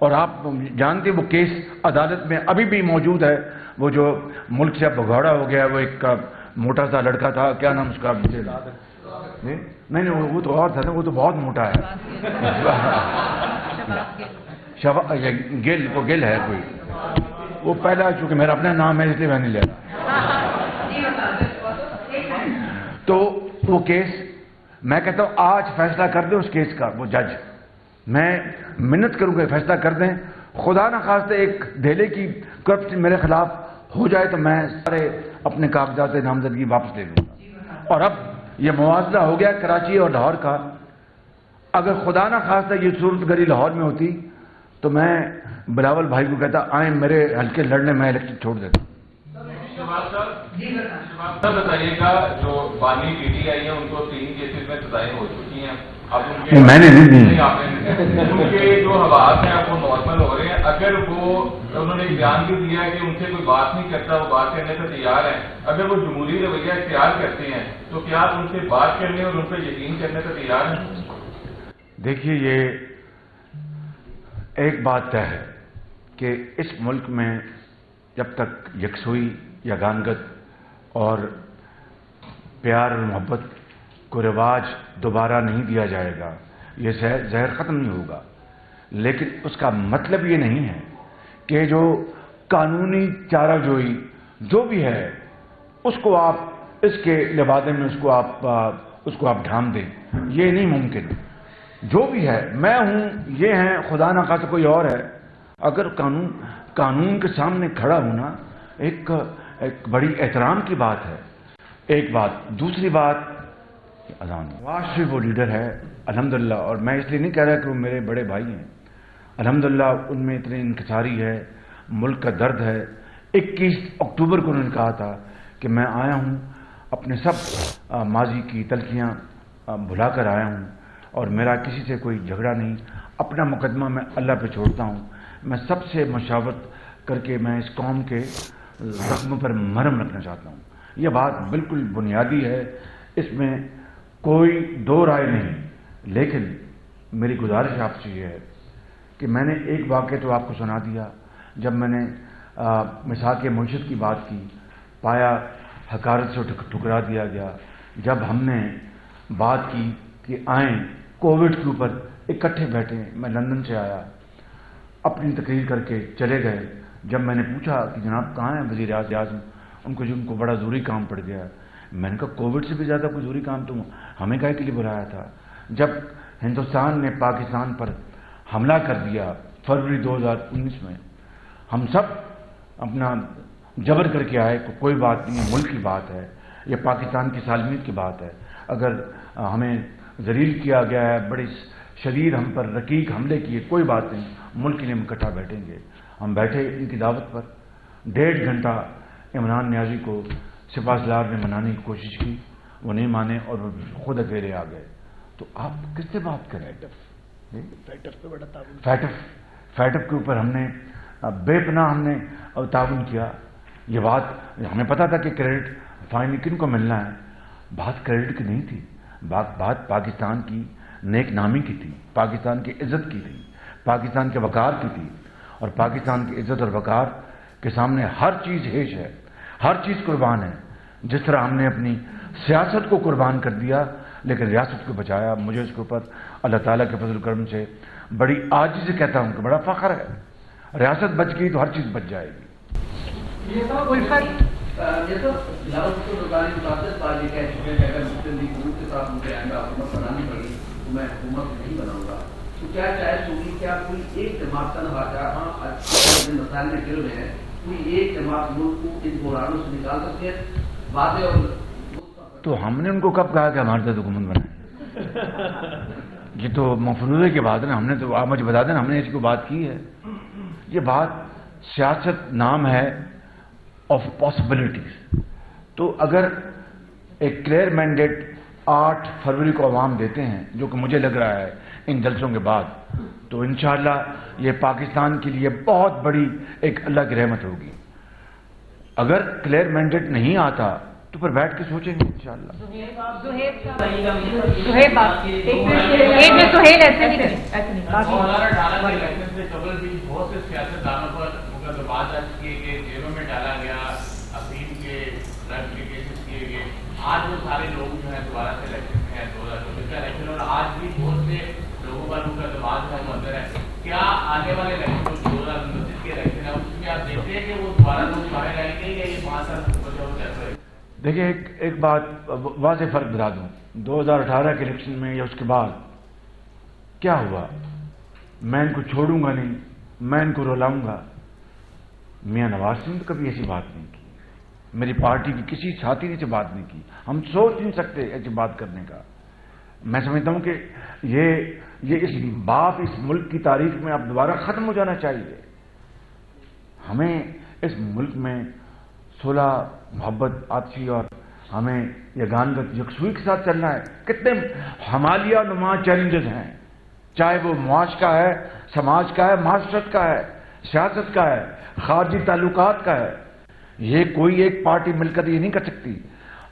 اور آپ جانتے وہ کیس عدالت میں ابھی بھی موجود ہے، وہ جو ملک سے بھگوڑا ہو گیا، وہ ایک موٹا سا لڑکا تھا، کیا نام اس کا؟ نہیں وہ تو اور تھا نا، وہ تو بہت موٹا ہے، گل، وہ گل ہے کوئی، وہ پہلا، چونکہ میرا اپنا نام ہے اس لیے میں نہیں لے رہا۔ تو وہ کیس میں کہتا ہوں آج فیصلہ کر دیں اس کیس کا وہ جج، میں منت کروں گا فیصلہ کر دیں، خدا نہ خواستہ ایک دہلی کی کرپشن میرے خلاف ہو جائے تو میں سارے اپنے کاغذات نامزدگی واپس لے لوں گا۔ اور اب یہ موازنہ ہو گیا کراچی اور لاہور کا، اگر خدا نہ خواستہ یہ صورت گری لاہور میں ہوتی تو میں بلاول بھائی کو کہتا آئیں میرے حلقے لڑنے، میں الیکشن چھوڑ دیتا۔ بتائیے گا جو بانی پی ٹی آئی ہے ان کو 3 کیسز میں سزائیں ہو چکی ہیں، اب میں نے نہیں دی، ان کے جو حالات ہیں وہ نارمل ہو رہے ہیں، اگر وہ انہوں نے بیان بھی دیا ہے کہ ان سے کوئی بات نہیں کرتا، وہ بات کرنے سے تیار ہیں، اگر وہ جمہوری رویہ اختیار کرتے ہیں تو کیا آپ ان سے بات کرنے اور ان پہ یقین کرنے سے تیار ہیں؟ دیکھیے یہ ایک بات طے ہے کہ اس ملک میں جب تک یکسوئی یا گانگت اور پیار اور محبت کو رواج دوبارہ نہیں دیا جائے گا، یہ زہر ختم نہیں ہوگا۔ لیکن اس کا مطلب یہ نہیں ہے کہ جو قانونی چارہ جوئی جو بھی ہے اس کو آپ اس کے لبادے میں اس کو آپ ڈھانپ دیں، یہ نہیں ممکن۔ جو بھی ہے میں ہوں، یہ ہیں، خدا نہ خواستہ کوئی اور ہے، اگر قانون کے سامنے کھڑا ہونا ایک بڑی احترام کی بات ہے، ایک بات۔ دوسری بات، اذان نواز شریف وہ لیڈر ہے الحمدللہ، اور میں اس لیے نہیں کہہ رہا کہ وہ میرے بڑے بھائی ہیں، الحمدللہ ان میں اتنی انکساری ہے، ملک کا درد ہے۔ 21 اکتوبر کو انہوں نے کہا تھا کہ میں آیا ہوں اپنے سب ماضی کی تلخیاں بھلا کر آیا ہوں، اور میرا کسی سے کوئی جھگڑا نہیں، اپنا مقدمہ میں اللہ پہ چھوڑتا ہوں، میں سب سے مشاورت کر کے میں اس قوم کے زخموں پر مرہم رکھنا چاہتا ہوں۔ یہ بات بالکل بنیادی ہے، اس میں کوئی دو رائے نہیں۔ لیکن میری گزارش آپ سے یہ ہے کہ میں نے ایک واقعہ تو آپ کو سنا دیا، جب میں نے مساق معیشت کی بات کی، پایا حقارت سے ٹھکرا دیا گیا۔ جب ہم نے بات کی کہ آئیں کووڈ کے اوپر اکٹھے بیٹھے، میں لندن سے آیا، اپنی تقریر کر کے چلے گئے۔ جب میں نے پوچھا کہ جناب کہاں ہیں وزیر اعظم، ان کو بڑا ضروری کام پڑ گیا، میں نے کہا کووڈ سے بھی زیادہ کوئی ضروری کام تو ہمیں کہے کے لیے بلایا تھا۔ جب ہندوستان نے پاکستان پر حملہ کر دیا فروری 2019 میں، ہم سب اپنا جبر کر کے آئے، کوئی بات نہیں، ملک کی بات ہے، یہ پاکستان کی سالمیت کی بات ہے، اگر ہمیں ذلیل کیا گیا ہے، بڑے شدید ہم پر رقیق حملے کیے، کوئی بات نہیں، ملک کے لیے ہم اکٹھا بیٹھیں گے۔ ہم بیٹھے ان کی دعوت پر، 1.5 گھنٹہ عمران نیازی کو سپاہ سالار نے منانے کی کوشش کی، وہ نہیں مانے اور وہ خود اکیلے آ گئے۔ تو آپ کس سے بات کریں؟ فیٹف کے اوپر ہم نے بے پناہ ہم نے تعاون کیا۔ یہ بات ہمیں پتہ تھا کہ کریڈٹ فائنلی کن کو ملنا ہے، بات کریڈٹ کی نہیں تھی، بات پاکستان کی نیک نامی کی تھی، پاکستان کی عزت کی تھی، پاکستان کے وقار کی تھی، اور پاکستان کی عزت اور وقار کے سامنے ہر چیز ہیش ہے، ہر چیز قربان ہے۔ جس طرح ہم نے اپنی سیاست کو قربان کر دیا لیکن ریاست کو بچایا، مجھے اس کے اوپر اللہ تعالیٰ کے فضل و کرم سے بڑی عاجزی سے کہتا ہوں کہ بڑا فخر ہے۔ ریاست بچ گئی تو ہر چیز بچ جائے گی۔ تو ہم نے ان کو کب کہا کہ ہمارے ساتھ حکومت بنائے؟ یہ تو مفروضے کی بات ہے نا، ہم نے تو آپ مجھے بتا دیں نا، ہم نے اس کو بات کی ہے۔ یہ بات سیاست نام ہے آف پاسبلٹیز۔ تو اگر ایک کلیئر مینڈیٹ 8 فروری کو عوام دیتے ہیں، جو کہ مجھے لگ رہا ہے ان جلسوں کے بعد، تو انشاءاللہ یہ پاکستان کے لیے بہت بڑی ایک اللہ کی رحمت ہوگی۔ اگر کلیئر مینڈیٹ نہیں آتا تو پھر بیٹھ کے سوچیں گے انشاءاللہ. ایک میں سہیل ایسے نہیں کریں. 2018 کے الیکشن سے قبل بھی بہت سے سیاستدانوں پر مقدمات درج کیے گئے, جیلوں میں ڈالا گیا, افیم کے ڈرگ کے کیسز کیے گئے. آج وہ سارے لوگ جو ہیں دوبارہ سے الیکشن میں ہیں, 2024 کا الیکشن, اور آج بھی بہت سے لوگوں پر مقدمات کا منظر ہے. کیا آنے والے الیکشن 2029 کے الیکشن ہے اس میں آپ دیکھتے ہیں کہ وہ دوبارہ لوگ باہر آئیں گے یا یہ 5 سال کیسا ہے؟ دیکھیں ایک بات واضح فرق بتا دوں. 2018 کے الیکشن میں یا اس کے بعد کیا ہوا؟ میں ان کو چھوڑوں گا نہیں, میں ان کو رلاؤں گا. میاں نواز نے تو کبھی ایسی بات نہیں کی, میری پارٹی کی کسی ساتھی نے ایسی بات نہیں کی. ہم سوچ نہیں سکتے ایسی بات کرنے کا. میں سمجھتا ہوں کہ یہ اس باپ اس ملک کی تاریخ میں اب دوبارہ ختم ہو جانا چاہیے. ہمیں اس ملک میں صلح, محبت, آپسی اور ہمیں یگانگت یکسوئی کے ساتھ چلنا ہے. کتنے ہمالیہ نما چیلنجز ہیں, چاہے وہ معاش کا ہے, سماج کا ہے, معاشرت کا ہے, سیاست کا ہے, خارجی تعلقات کا ہے. یہ کوئی ایک پارٹی مل کر یہ نہیں کر سکتی.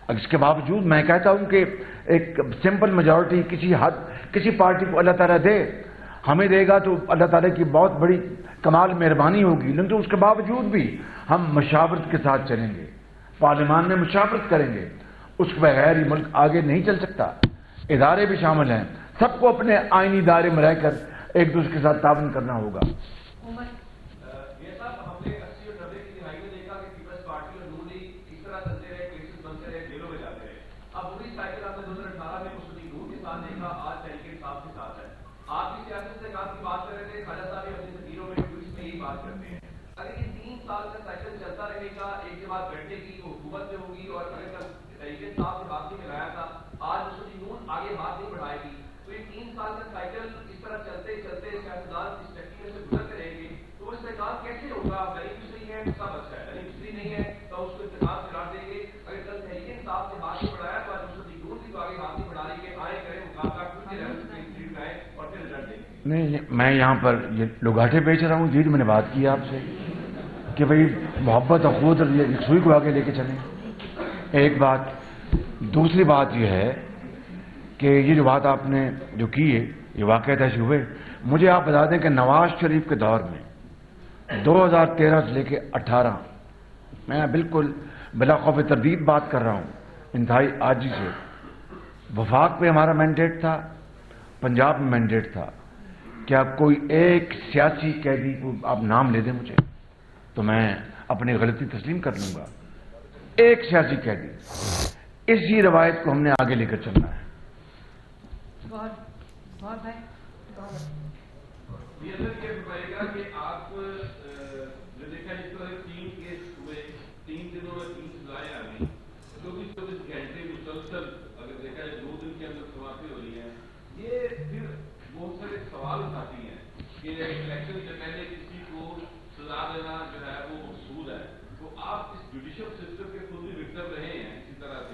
اس کے باوجود میں کہتا ہوں کہ ایک سمپل میجورٹی کسی پارٹی کو اللہ تعالیٰ دے, ہمیں دے گا تو اللہ تعالیٰ کی بہت بڑی کمال مہربانی ہوگی. لیکن اس کے باوجود بھی ہم مشاورت کے ساتھ چلیں گے, پارلیمان میں مشاورت کریں گے. اس کے بغیر یہ ملک آگے نہیں چل سکتا. ادارے بھی شامل ہیں, سب کو اپنے آئینی ادارے میں رہ کر ایک دوسرے کے ساتھ تعاون کرنا ہوگا. آپ کی سیاست سے کافی بات کر رہے تھے, خواجہ صاحب اپنی تقریروں میں ٹویٹس میں یہی بات کرتے ہیں. اگر یہ 3 سال کا سائیکل چلتا رہے گا, ایک کے بعد گھنٹے کی تو حکومت میں ہوگی, اور اگر کل طریقے صاحب سے بات میں لایا تھا, آج مسلم نون آگے ہاتھ نہیں بڑھائے گی, تو یہ 3 سال کا سائیکل اس طرح چلتے چلتے سیاستدان اس ٹیکنیکل سے گزرتے رہیں گے, تو استحکام کیسے ہوگا؟ نئی مصری ہے, سب اچھا ہے, نئی مصری نہیں ہے تو اس کو انتخاب سے لاٹ دیں گے. اگر کل تحریک صاحب سے ہاتھ نہیں بڑھایا تو آج مسلم نون بھی تو آگے ہاتھ نہیں بڑھا رہی ہے. آئے کریں مقابلہ کچھ کے لیول پہ جیت گئے اور پھر رزلٹ دیں گے. نہیں, میں یہاں پر یہ لوگاٹے بیچ رہا ہوں. جی میں نے بات کی آپ سے کہ بھئی محبت اور خود اور یکسوئی کو آگے لے کے چلیں. ایک بات. دوسری بات یہ ہے کہ یہ جو بات آپ نے جو کی ہے, یہ واقعات ایسے ہوئے. مجھے آپ بتا دیں کہ نواز شریف کے دور میں 2013 سے لے کے 18 میں بالکل بلا خوف تردید بات کر رہا ہوں, انتہائی عاجزی سے. وفاق پہ ہمارا مینڈیٹ تھا, پنجاب میں مینڈیٹ تھا. کیا کوئی ایک سیاسی قیدی کو آپ نام لے دیں مجھے تو میں اپنی غلطی تسلیم کر لوں گا. ایک سیاسی قیدی. اسی روایت کو ہم نے آگے لے کر چلنا ہے. یہ بتائیے گا کہ آپ جو دیکھا جس طرح 3 کیس ہوئے, 3 دنوں میں 3 سزائیں آ گئی, 24 گھنٹے مسلسل اگر دیکھا جائے 2 دن کے اندر سماپتی ہو رہی ہیں, یہ پھر بہت سارے سوال اٹھاتی ہیں کہ الیکشن سے پہلے کسی کو سزا دینا جو ہے وہ مقصود ہے. تو آپ اس جوڈیشل سسٹم کے خود بھی وکٹم رہے ہیں اسی طرح